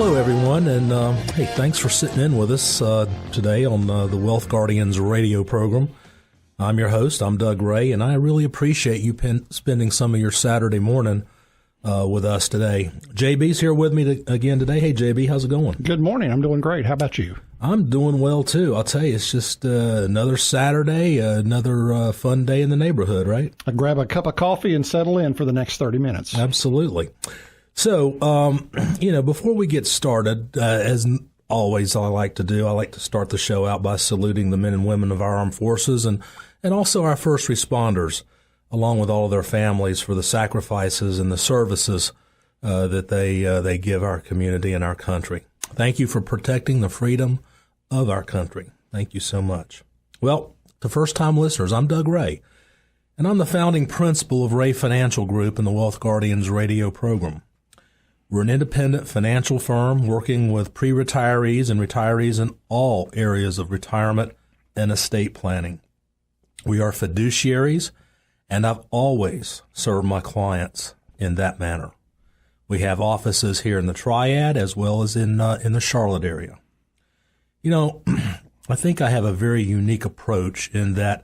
Hello, everyone, and hey, thanks for sitting in with us today on the Wealth Guardians radio program. I'm your host. I'm Doug Ray, and I really appreciate you spending some of your Saturday morning with us today. JB's here with me again today. Hey, JB, how's it going? Good morning. I'm doing great. How about you? I'm doing well, too. I'll tell you, it's just another Saturday, another fun day in the neighborhood, right? I grab a cup of coffee and settle in for the next 30 minutes. Absolutely. So, before we get started, as always I like to do, I like to start the show out by saluting the men and women of our armed forces and also our first responders, along with all of their families, for the sacrifices and the services that they give our community and our country. Thank you for protecting the freedom of our country. Thank you so much. Well, to first-time listeners, I'm Doug Ray, and I'm the founding principal of Ray Financial Group and the Wealth Guardians radio program. We're an independent financial firm working with pre-retirees and retirees in all areas of retirement and estate planning. We are fiduciaries, and I've always served my clients in that manner. We have offices here in the Triad as well as in the Charlotte area. You know, I think I have a very unique approach in that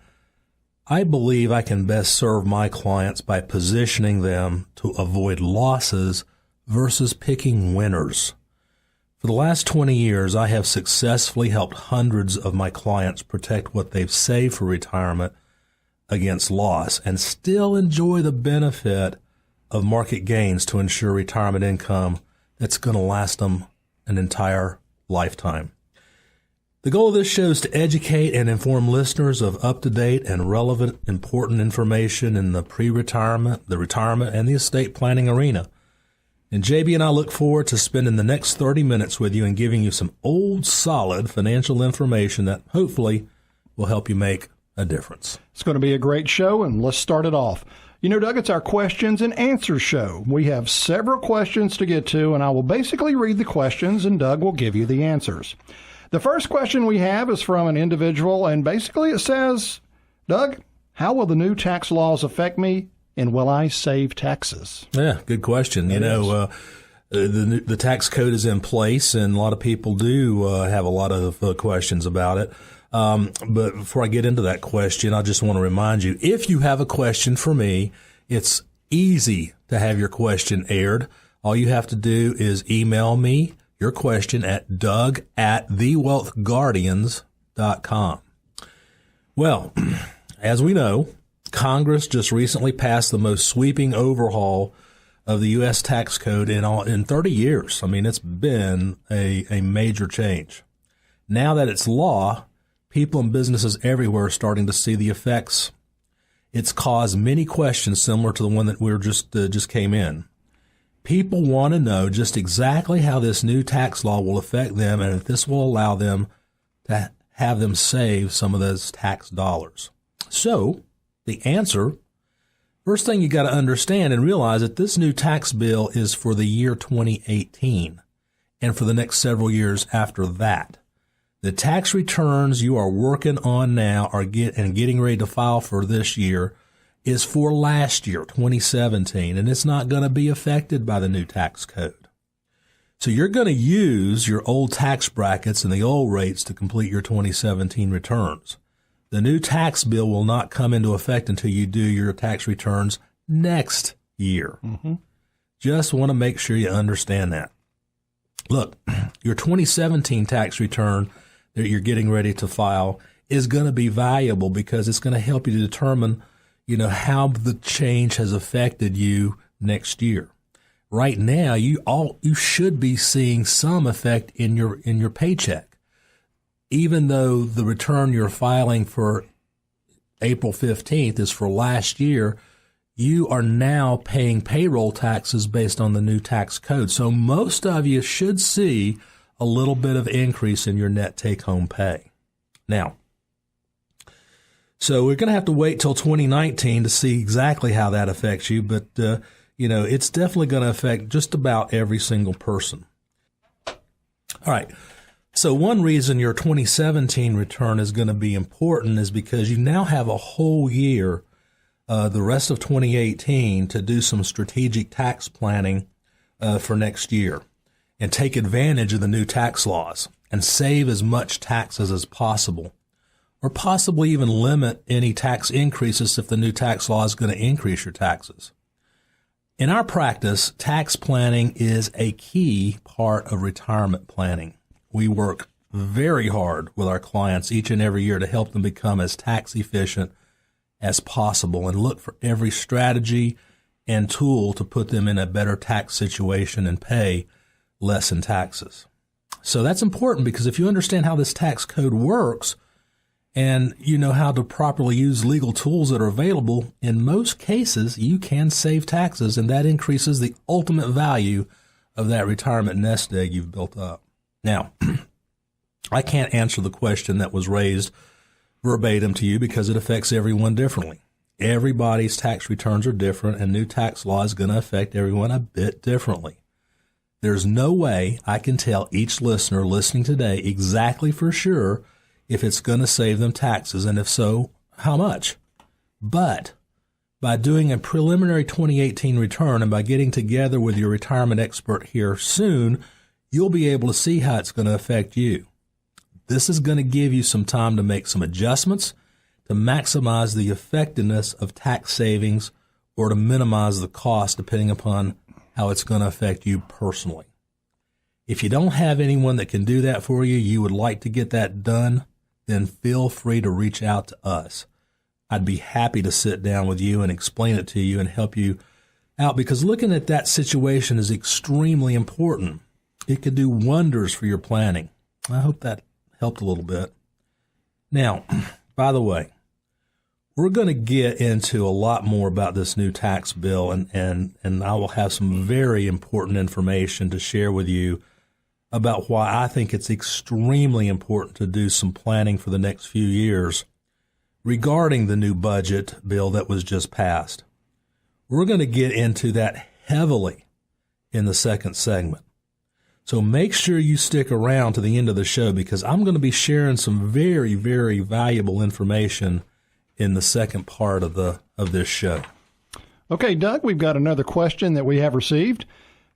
I believe I can best serve my clients by positioning them to avoid losses versus picking winners. For the last 20 years, I have successfully helped hundreds of my clients protect what they've saved for retirement against loss and still enjoy the benefit of market gains to ensure retirement income that's going to last them an entire lifetime. The goal of this show is to educate and inform listeners of up-to-date and relevant, important information in the pre-retirement, the retirement, and the estate planning arena. And JB and I look forward to spending the next 30 minutes with you and giving you some old, solid financial information that hopefully will help you make a difference. It's going to be a great show, and let's start it off. You know, Doug, it's our questions and answers show. We have several questions to get to, and I will basically read the questions, and Doug will give you the answers. The first question we have is from an individual, and basically it says, Doug, how will the new tax laws affect me? And will I save taxes? Yeah, good question. The tax code is in place, and a lot of people do have a lot of questions about it. But before I get into that question, I just want to remind you, if you have a question for me, it's easy to have your question aired. All you have to do is email me your question at doug@thewealthguardians.com. Well, as we know, Congress just recently passed the most sweeping overhaul of the U.S. tax code in 30 years. I mean, it's been a major change. Now that it's law, people and businesses everywhere are starting to see the effects. It's caused many questions similar to the one that we just came in. People want to know just exactly how this new tax law will affect them and if this will allow them to have them save some of those tax dollars. So, the answer, first thing you got to understand and realize that this new tax bill is for the year 2018 and for the next several years after that. The tax returns you are working on now and getting ready to file for this year is for last year, 2017, and it's not going to be affected by the new tax code. So you're going to use your old tax brackets and the old rates to complete your 2017 returns. The new tax bill will not come into effect until you do your tax returns next year. Mm-hmm. Just want to make sure you understand that. Look, your 2017 tax return that you're getting ready to file is going to be valuable because it's going to help you to determine, how the change has affected you next year. Right now, you should be seeing some effect in your paycheck. Even though the return you're filing for April 15th is for last year, you are now paying payroll taxes based on the new tax code. So most of you should see a little bit of increase in your net take-home pay. Now, so we're going to have to wait till 2019 to see exactly how that affects you, but, it's definitely going to affect just about every single person. All right. So one reason your 2017 return is going to be important is because you now have a whole year, the rest of 2018, to do some strategic tax planning for next year. and take advantage of the new tax laws and save as much taxes as possible, or possibly even limit any tax increases if the new tax law is going to increase your taxes. In our practice, tax planning is a key part of retirement planning. We work very hard with our clients each and every year to help them become as tax efficient as possible and look for every strategy and tool to put them in a better tax situation and pay less in taxes. So that's important, because if you understand how this tax code works and you know how to properly use legal tools that are available, in most cases you can save taxes, and that increases the ultimate value of that retirement nest egg you've built up. Now, I can't answer the question that was raised verbatim to you because it affects everyone differently. Everybody's tax returns are different, and new tax law is going to affect everyone a bit differently. There's no way I can tell each listener listening today exactly for sure if it's going to save them taxes, and if so, how much. But by doing a preliminary 2018 return and by getting together with your retirement expert here soon, you'll be able to see how it's going to affect you. This is going to give you some time to make some adjustments to maximize the effectiveness of tax savings or to minimize the cost, depending upon how it's going to affect you personally. If you don't have anyone that can do that for you, you would like to get that done, then feel free to reach out to us. I'd be happy to sit down with you and explain it to you and help you out, because looking at that situation is extremely important. It could do wonders for your planning. I hope that helped a little bit. Now, by the way, we're going to get into a lot more about this new tax bill, and I will have some very important information to share with you about why I think it's extremely important to do some planning for the next few years regarding the new budget bill that was just passed. We're going to get into that heavily in the second segment. So make sure you stick around to the end of the show, because I'm going to be sharing some very, very valuable information in the second part of this show. Okay, Doug, we've got another question that we have received.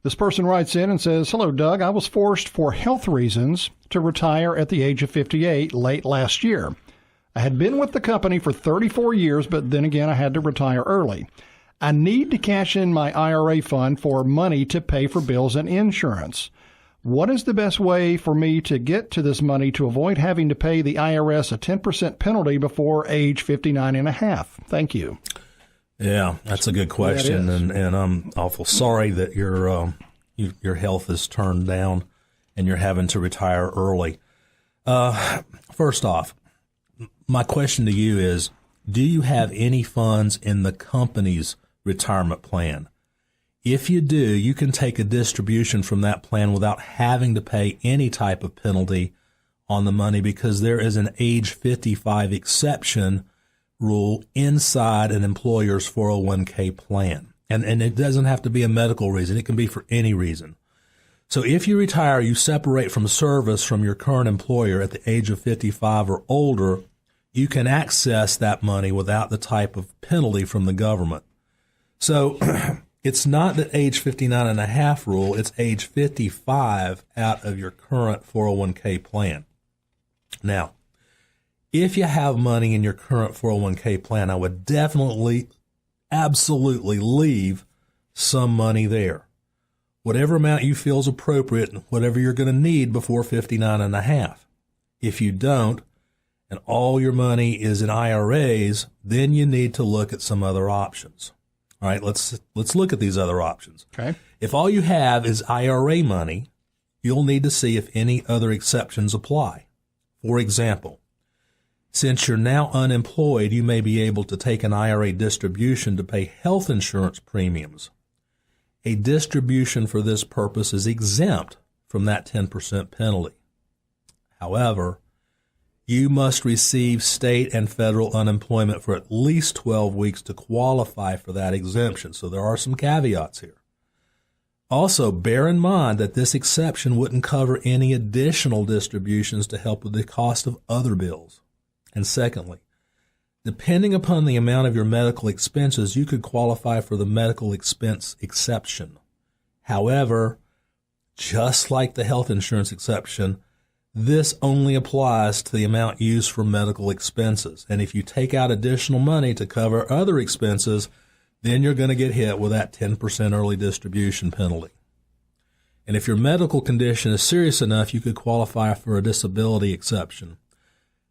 This person writes in and says, "Hello, Doug. I was forced for health reasons to retire at the age of 58 late last year. I had been with the company for 34 years, but then again, I had to retire early. I need to cash in my IRA fund for money to pay for bills and insurance. What is the best way for me to get to this money to avoid having to pay the IRS a 10% penalty before age 59 and a half? Thank you." Yeah, that's a good question, and I'm awful sorry that your health is turned down and you're having to retire early. First off, my question to you is, do you have any funds in the company's retirement plan? If you do, you can take a distribution from that plan without having to pay any type of penalty on the money, because there is an age 55 exception rule inside an employer's 401k plan. And it doesn't have to be a medical reason. It can be for any reason. So if you retire, you separate from service from your current employer at the age of 55 or older, you can access that money without the type of penalty from the government. So it's not the age 59 and a half rule. It's age 55 out of your current 401k plan. Now, if you have money in your current 401k plan, I would definitely, absolutely leave some money there. Whatever amount you feel is appropriate, whatever you're going to need before 59 and a half. If you don't, and all your money is in IRAs, then you need to look at some other options. All right, let's look at these other options. Okay. If all you have is IRA money, you'll need to see if any other exceptions apply. For example, since you're now unemployed, you may be able to take an IRA distribution to pay health insurance premiums. A distribution for this purpose is exempt from that 10% penalty. However, you must receive state and federal unemployment for at least 12 weeks to qualify for that exemption. So there are some caveats here. Also, bear in mind that this exception wouldn't cover any additional distributions to help with the cost of other bills. And secondly, depending upon the amount of your medical expenses, you could qualify for the medical expense exception. However, just like the health insurance exception, this only applies to the amount used for medical expenses. And if you take out additional money to cover other expenses, then you're going to get hit with that 10% early distribution penalty. And if your medical condition is serious enough, you could qualify for a disability exception.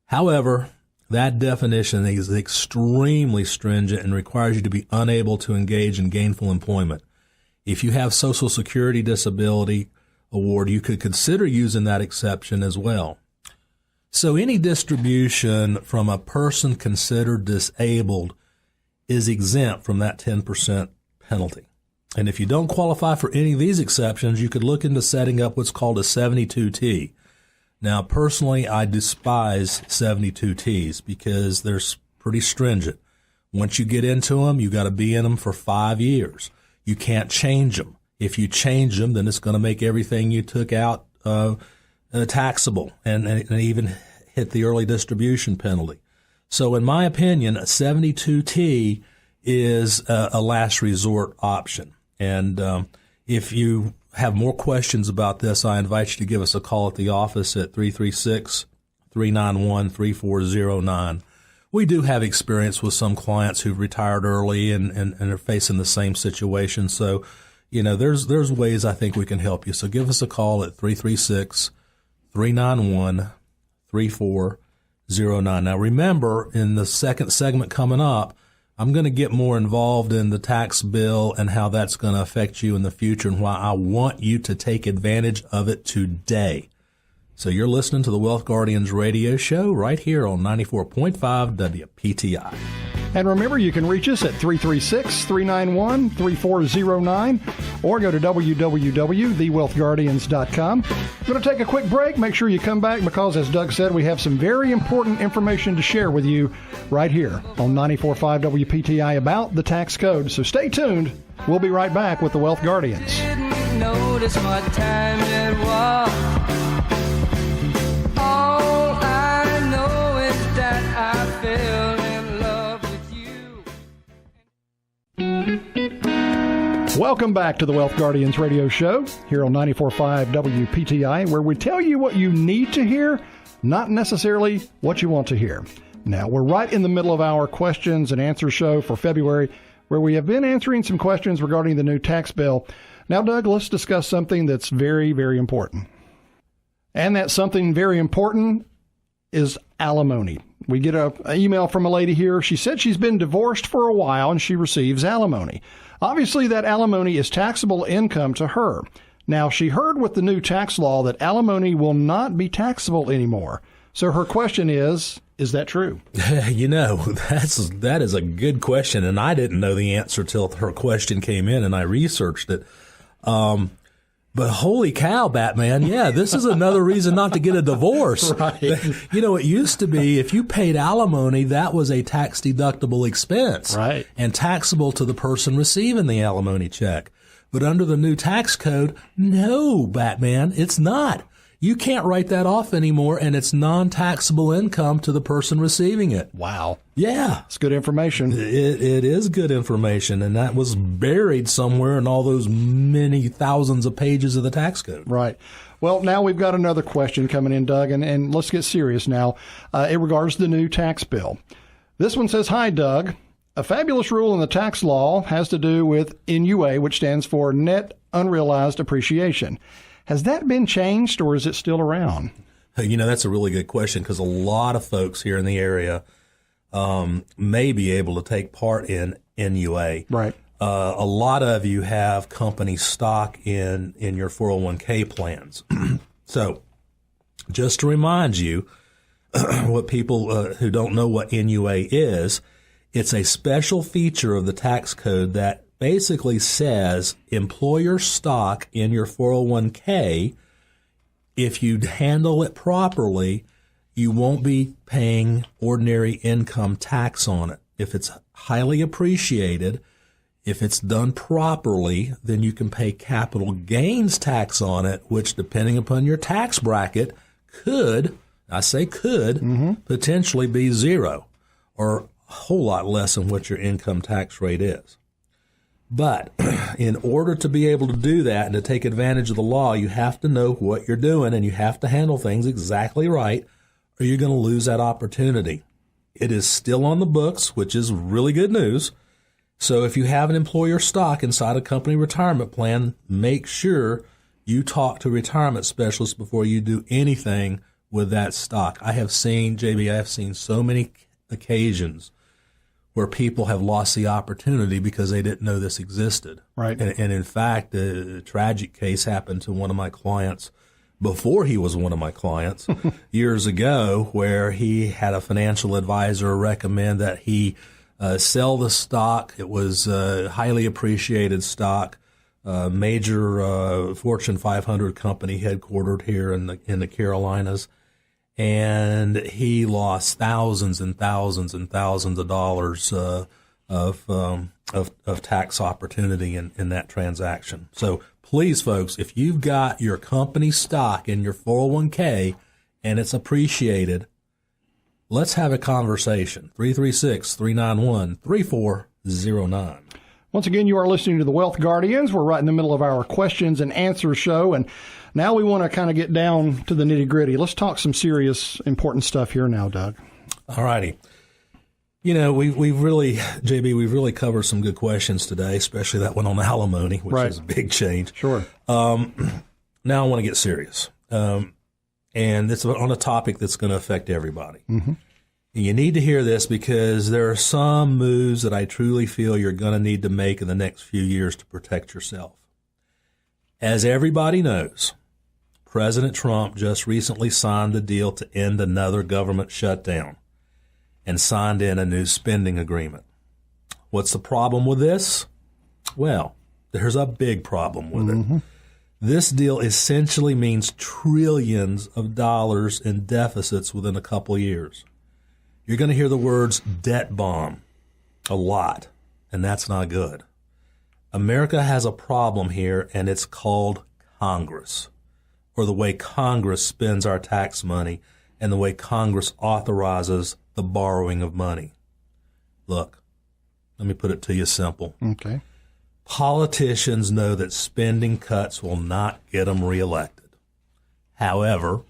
However, that definition is extremely stringent and requires you to be unable to engage in gainful employment. If you have Social Security disability award, you could consider using that exception as well. So any distribution from a person considered disabled is exempt from that 10% penalty. And if you don't qualify for any of these exceptions, you could look into setting up what's called a 72T. Now, personally, I despise 72Ts because they're pretty stringent. Once you get into them, you got to be in them for 5 years. You can't change them. If you change them, then it's going to make everything you took out taxable and even hit the early distribution penalty. So in my opinion, a 72T is a last resort option. And if you have more questions about this, I invite you to give us a call at the office at 336-391-3409. We do have experience with some clients who've retired early and are facing the same situation. So, there's ways I think we can help you. So give us a call at 336-391-3409. Now remember, in the second segment coming up, I'm going to get more involved in the tax bill and how that's going to affect you in the future and why I want you to take advantage of it today. So you're listening to the Wealth Guardians radio show right here on 94.5 WPTI. And remember, you can reach us at 336-391-3409 or go to www.thewealthguardians.com. We're going to take a quick break. Make sure you come back because, as Doug said, we have some very important information to share with you right here on 94.5 WPTI about the tax code. So stay tuned. We'll be right back with the Wealth Guardians. Didn't notice what time it was. All I know is that I fell in love with you. Welcome back to the Wealth Guardians radio show here on 94.5 WPTI, where we tell you what you need to hear, not necessarily what you want to hear. Now, we're right in the middle of our questions and answer show for February, where we have been answering some questions regarding the new tax bill. Now, Doug, let's discuss something that's very, very important. And that something very important is alimony. We get an email from a lady here. She said she's been divorced for a while and she receives alimony. Obviously, that alimony is taxable income to her. Now, she heard with the new tax law that alimony will not be taxable anymore. So her question is that true? That is a good question, and I didn't know the answer till her question came in, and I researched it. But holy cow, Batman, yeah, this is another reason not to get a divorce. Right. It used to be if you paid alimony, that was a tax-deductible expense. Right. And taxable to the person receiving the alimony check. But under the new tax code, no, Batman, it's not. You can't write that off anymore, and it's non-taxable income to the person receiving it. Wow. Yeah. It's good information. It is good information, and that was buried somewhere in all those many thousands of pages of the tax code. Right. Well, now we've got another question coming in, Doug, and let's get serious now. It regards the new tax bill. This one says, "Hi, Doug. A fabulous rule in the tax law has to do with NUA, which stands for Net Unrealized Appreciation. Has that been changed, or is it still around?" That's a really good question because a lot of folks here in the area may be able to take part in NUA. Right. A lot of you have company stock in your 401k plans. So just to remind you, what people who don't know what NUA is, it's a special feature of the tax code that basically says employer stock in your 401k, if you handle it properly, you won't be paying ordinary income tax on it. If it's highly appreciated, if it's done properly, then you can pay capital gains tax on it, which depending upon your tax bracket could potentially be zero or a whole lot less than what your income tax rate is. But in order to be able to do that and to take advantage of the law, you have to know what you're doing and you have to handle things exactly right, or you're going to lose that opportunity. It is still on the books, which is really good news. So if you have an employer stock inside a company retirement plan, make sure you talk to a retirement specialist before you do anything with that stock. I have seen so many occasions where people have lost the opportunity because they didn't know this existed. Right. And in fact, a tragic case happened to one of my clients before he was one of my clients years ago, where he had a financial advisor recommend that he sell the stock. It was highly appreciated stock, major Fortune 500 company headquartered here in the Carolinas. And he lost thousands and thousands and thousands of dollars of tax opportunity in that transaction. So please, folks, if you've got your company stock in your 401k and it's appreciated, let's have a conversation. 336-391-3409. Once again, you are listening to the Wealth Guardians. We're right in the middle of our questions and answers show, and now we want to kind of get down to the nitty-gritty. Let's talk some serious, important stuff here now, Doug. All righty. You know, we've really covered some good questions today, especially that one on alimony, which is a big change. Sure. Now I want to get serious. And it's on a topic that's going to affect everybody. Mm-hmm. You need to hear this because there are some moves that I truly feel you're going to need to make in the next few years to protect yourself. As everybody knows, President Trump just recently signed the deal to end another government shutdown and signed in a new spending agreement. What's the problem with this? Well, there's a big problem with it. This deal essentially means trillions of dollars in deficits within a couple of years. You're going to hear the words debt bomb a lot, and that's not good. America has a problem here, and it's called Congress, or the way Congress spends our tax money and the way Congress authorizes the borrowing of money. Look, let me put it to you simple. Okay. Politicians know that spending cuts will not get them reelected. However,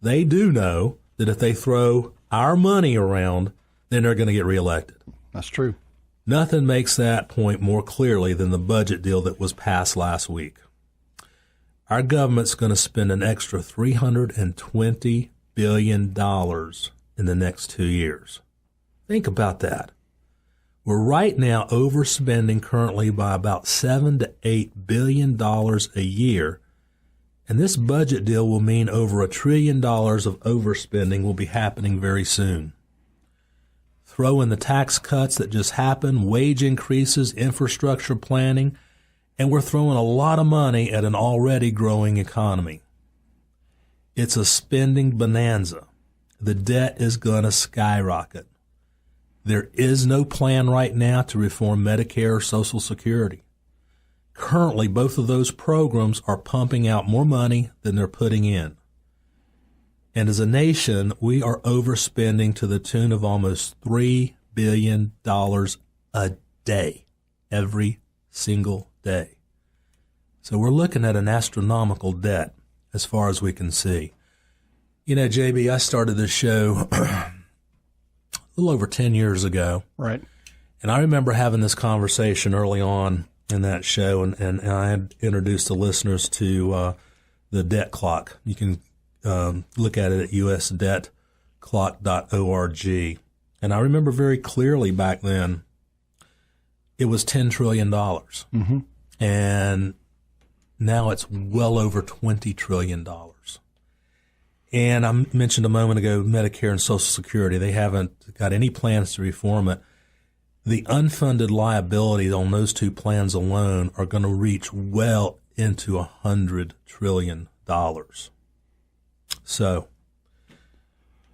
they do know that if they throw our money around, then they're going to get reelected. That's true. Nothing makes that point more clearly than the budget deal that was passed last week. Our government's going to spend an extra $320 billion in the next 2 years. Think about that. We're right now overspending currently by about $7 to $8 billion a year. And this budget deal will mean over $1 trillion of overspending will be happening very soon. Throw in the tax cuts that just happened, wage increases, infrastructure planning, and we're throwing a lot of money at an already growing economy. It's a spending bonanza. The debt is going to skyrocket. There is no plan right now to reform Medicare or Social Security. Currently, both of those programs are pumping out more money than they're putting in. And as a nation, we are overspending to the tune of almost $3 billion a day, every single day. So we're looking at an astronomical debt as far as we can see. You know, JB, I started this show a little over 10 years ago. Right. And I remember having this conversation early on in that show, and I had introduced the listeners to the debt clock. You can look at it at usdebtclock.org. And I remember very clearly back then, it was $10 trillion. Mm-hmm. And now it's well over $20 trillion. And I mentioned a moment ago Medicare and Social Security. They haven't got any plans to reform it. The unfunded liabilities on those two plans alone are going to reach well into $100 trillion. So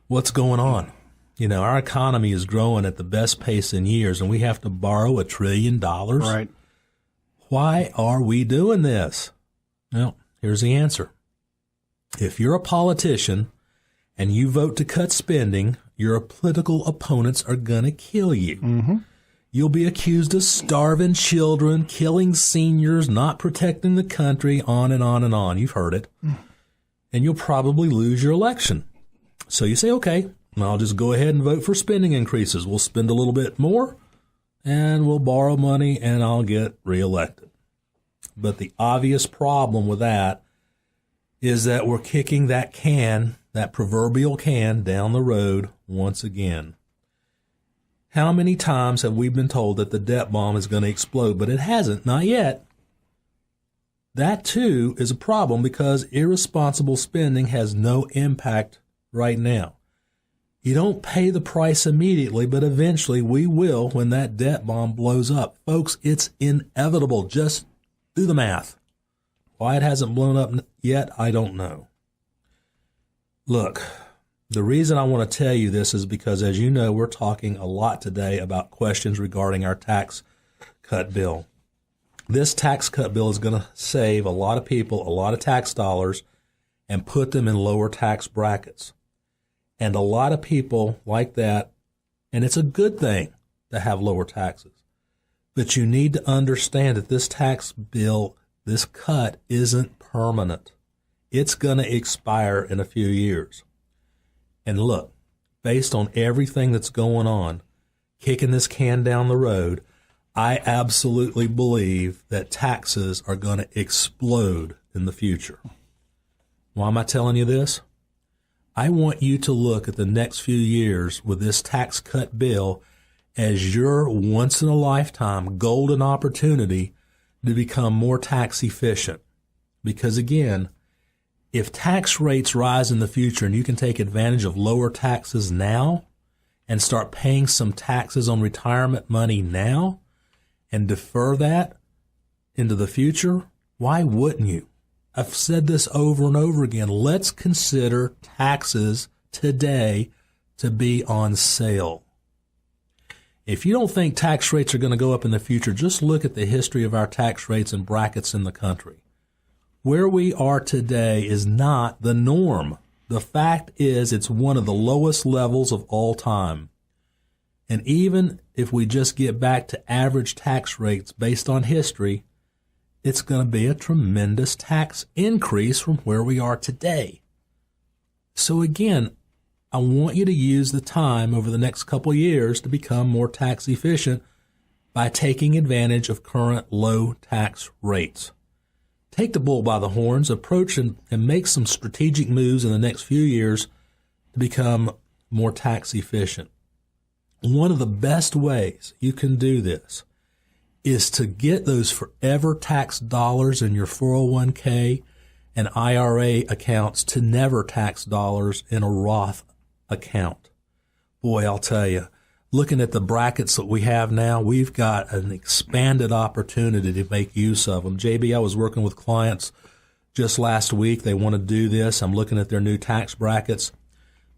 what's going on? You know, our economy is growing at the best pace in years, and we have to borrow $1 trillion. Right. Why are we doing this? Well, here's the answer. If you're a politician and you vote to cut spending, your political opponents are going to kill you. Mm-hmm. You'll be accused of starving children, killing seniors, not protecting the country, on and on and on. You've heard it. And you'll probably lose your election. So you say, okay, I'll just go ahead and vote for spending increases. We'll spend a little bit more, and we'll borrow money, and I'll get reelected. But the obvious problem with that is that we're kicking that can, that proverbial can, down the road once again. How many times have we been told that the debt bomb is going to explode, but it hasn't, not yet? That, too, is a problem because irresponsible spending has no impact right now. You don't pay the price immediately, but eventually we will when that debt bomb blows up. Folks, it's inevitable. Just do the math. Why it hasn't blown up yet, I don't know. Look, the reason I want to tell you this is because, as you know, we're talking a lot today about questions regarding our tax cut bill. This tax cut bill is going to save a lot of people a lot of tax dollars and put them in lower tax brackets. And a lot of people like that, and it's a good thing to have lower taxes. But you need to understand that this tax bill, this cut, isn't permanent. It's going to expire in a few years. And look, based on everything that's going on, kicking this can down the road, I absolutely believe that taxes are going to explode in the future. Why am I telling you this? I want you to look at the next few years with this tax cut bill as your once-in-a-lifetime golden opportunity to become more tax efficient. Because again, if tax rates rise in the future and you can take advantage of lower taxes now and start paying some taxes on retirement money now and defer that into the future, why wouldn't you? I've said this over and over again. Let's consider taxes today to be on sale. If you don't think tax rates are going to go up in the future, just look at the history of our tax rates and brackets in the country. Where we are today is not the norm. The fact is it's one of the lowest levels of all time. And even if we just get back to average tax rates based on history, it's going to be a tremendous tax increase from where we are today. So again, I want you to use the time over the next couple of years to become more tax efficient by taking advantage of current low tax rates. Take the bull by the horns, approach and make some strategic moves in the next few years to become more tax efficient. One of the best ways you can do this is to get those forever tax dollars in your 401k and IRA accounts to never tax dollars in a Roth account. Boy, I'll tell you, looking at the brackets that we have now, we've got an expanded opportunity to make use of them. JB, I was working with clients just last week. They want to do this. I'm looking at their new tax brackets.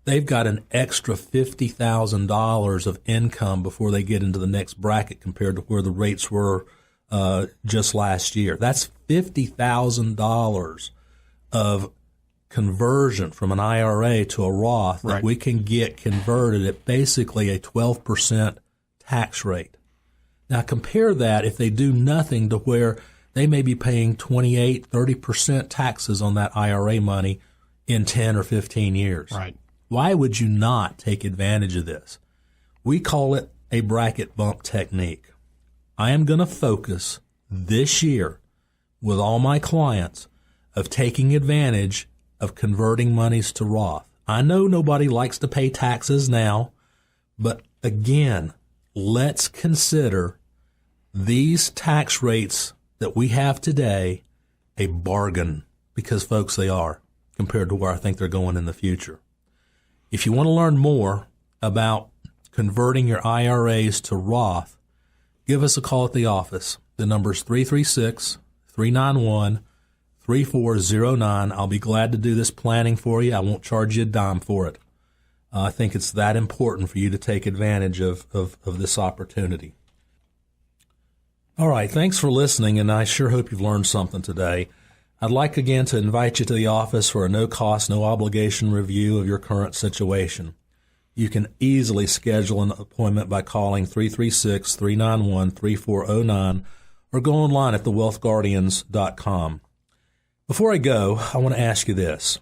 They've got an extra $50,000 of income before they get into the next bracket compared to where the rates were just last year. That's $50,000 of conversion from an IRA to a Roth that we can get converted at basically a 12% tax rate. Now compare that if they do nothing to where they may be paying 28, 30% taxes on that IRA money in 10 or 15 years. Right. Why would you not take advantage of this? We call it a bracket bump technique. I am going to focus this year with all my clients of taking advantage of converting monies to Roth. I know nobody likes to pay taxes now, but again, let's consider these tax rates that we have today a bargain, because folks, they are, compared to where I think they're going in the future. If you want to learn more about converting your IRAs to Roth, give us a call at the office. The number is 336-391-3409. I'll be glad to do this planning for you. I won't charge you a dime for it. I think it's that important for you to take advantage of this opportunity. All right, thanks for listening, and I sure hope you've learned something today. I'd like again to invite you to the office for a no-cost, no-obligation review of your current situation. You can easily schedule an appointment by calling 336-391-3409 or go online at thewealthguardians.com. Before I go, I want to ask you this.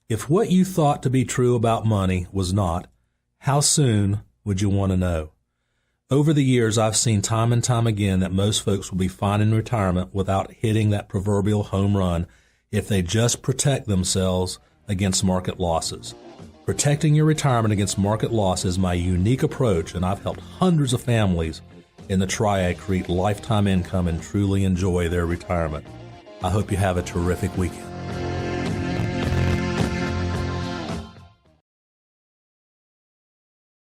If what you thought to be true about money was not, how soon would you want to know? Over the years, I've seen time and time again that most folks will be fine in retirement without hitting that proverbial home run if they just protect themselves against market losses. Protecting your retirement against market loss is my unique approach, and I've helped hundreds of families in the Triad create lifetime income and truly enjoy their retirement. I hope you have a terrific weekend.